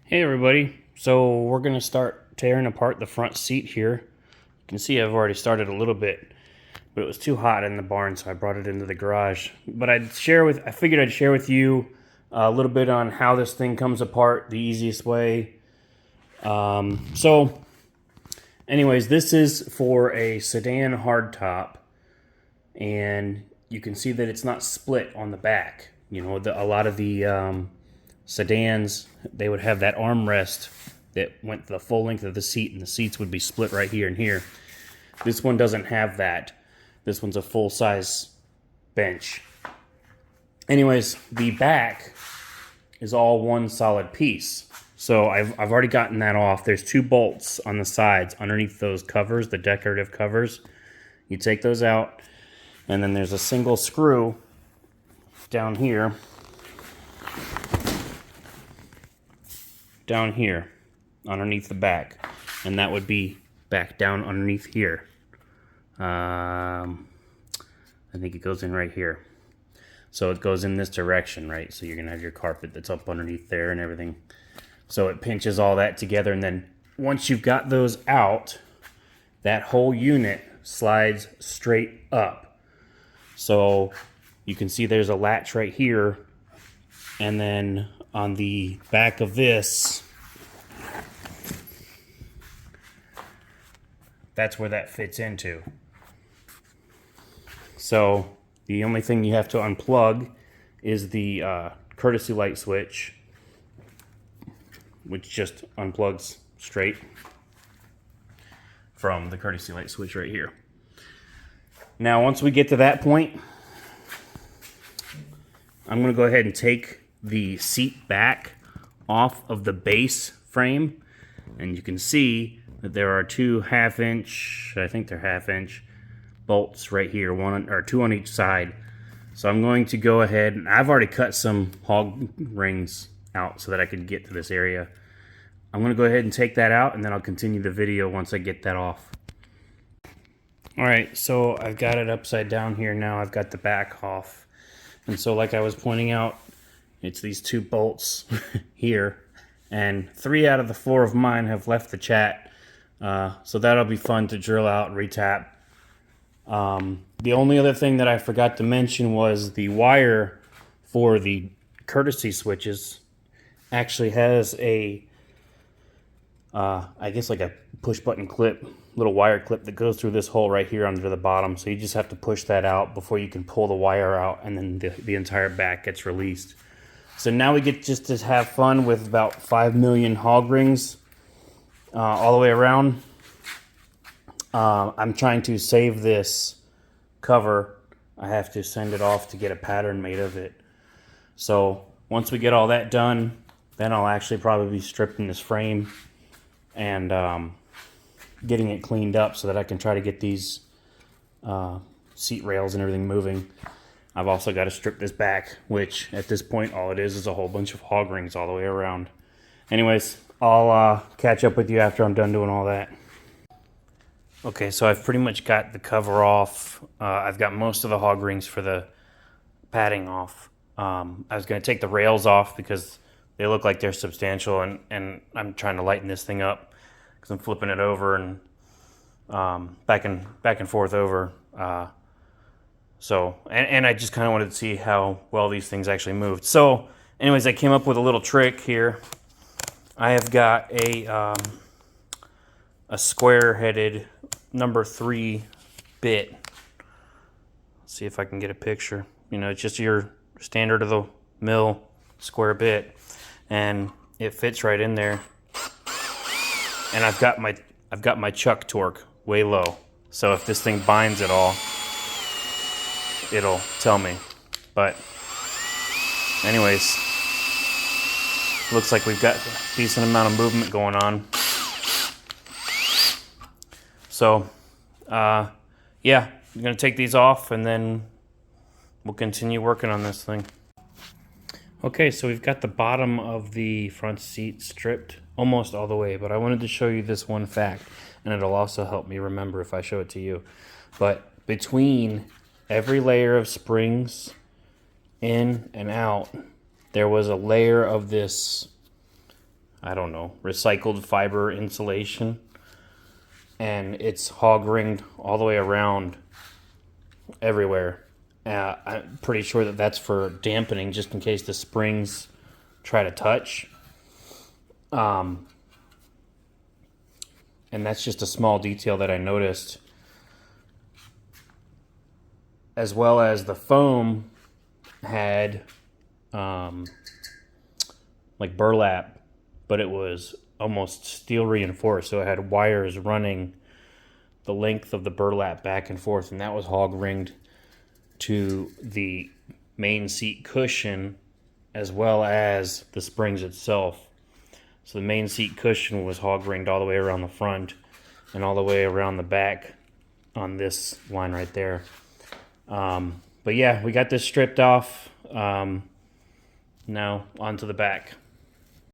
Hey everybody, so we're going to start tearing apart the front seat here. You can see I've already started a little bit, but it was too hot in the barn, so I brought it into the garage. But I figured I'd share with you a little bit on how this thing comes apart, the easiest way. Anyways, this is for a sedan hardtop, and you can see that it's not split on the back. You know, a lot of the sedans, they would have that armrest that went the full length of the seat, and the seats would be split right here and here. This one doesn't have that. This one's a full-size bench. Anyways, the back is all one solid piece. So I've already gotten that off. There's two bolts on the sides underneath those covers, the decorative covers. You take those out, and then there's a single screw down here underneath the back, and that would be back down underneath here. I think it goes in right here, so it goes in this direction, right? So you're gonna have your carpet that's up underneath there and everything, so it pinches all that together, and then once you've got those out, that whole unit slides straight up. So you can see there's a latch right here, and then on the back of this, that's where that fits into. So the only thing you have to unplug is the courtesy light switch, which just unplugs straight from the courtesy light switch right here. Now, once we get to that point, I'm going to go ahead and take the seat back off of the base frame, and you can see that there are two 1/2 inch, I think they're 1/2 inch bolts right here, two on each side. So I'm going to go ahead, and I've already cut some hog rings out so that I could get to this area. I'm going to go ahead and take that out, and then I'll continue the video once I get that off. Alright, so I've got it upside down here now. I've got the back off. And so like I was pointing out, it's these two bolts here, and 3 out of the 4 of mine have left the chat. So that'll be fun to drill out and retap. The only other thing that I forgot to mention was the wire for the courtesy switches actually has a, I guess like a push button clip, little wire clip that goes through this hole right here under the bottom. So you just have to push that out before you can pull the wire out, and then the entire back gets released. So now we get just to have fun with about 5 million hog rings all the way around. I'm trying to save this cover. I have to send it off to get a pattern made of it. So once we get all that done, then I'll actually probably be stripping this frame and getting it cleaned up so that I can try to get these seat rails and everything moving. I've also got to strip this back, which at this point all it is a whole bunch of hog rings all the way around. Anyways, I'll catch up with you after I'm done doing all that. Okay, so I've pretty much got the cover off. I've got most of the hog rings for the padding off. I was going to take the rails off because they look like they're substantial, and I'm trying to lighten this thing up because I'm flipping it over and back and forth over. And I just kind of wanted to see how well these things actually moved. So anyways, I came up with a little trick here. I have got a square-headed number 3 bit. Let's see if I can get a picture. You know, it's just your standard of the mill square bit, and it fits right in there. And I've got my chuck torque way low, so if this thing binds at all, it'll tell me. But anyways, looks like we've got a decent amount of movement going on. So yeah, I'm gonna take these off, and then we'll continue working on this thing. Okay, so we've got the bottom of the front seat stripped almost all the way, but I wanted to show you this one fact, and it'll also help me remember if I show it to you. But between every layer of springs in and out, there was a layer of this, I don't know, recycled fiber insulation. And it's hog ringed all the way around everywhere. I'm pretty sure that that's for dampening, just in case the springs try to touch. And that's just a small detail that I noticed. As well as the foam had like burlap, but it was almost steel reinforced, so it had wires running the length of the burlap back and forth, and that was hog ringed to the main seat cushion as well as the springs itself. So the main seat cushion was hog ringed all the way around the front and all the way around the back on this line right there. But yeah, we got this stripped off. Now onto the back.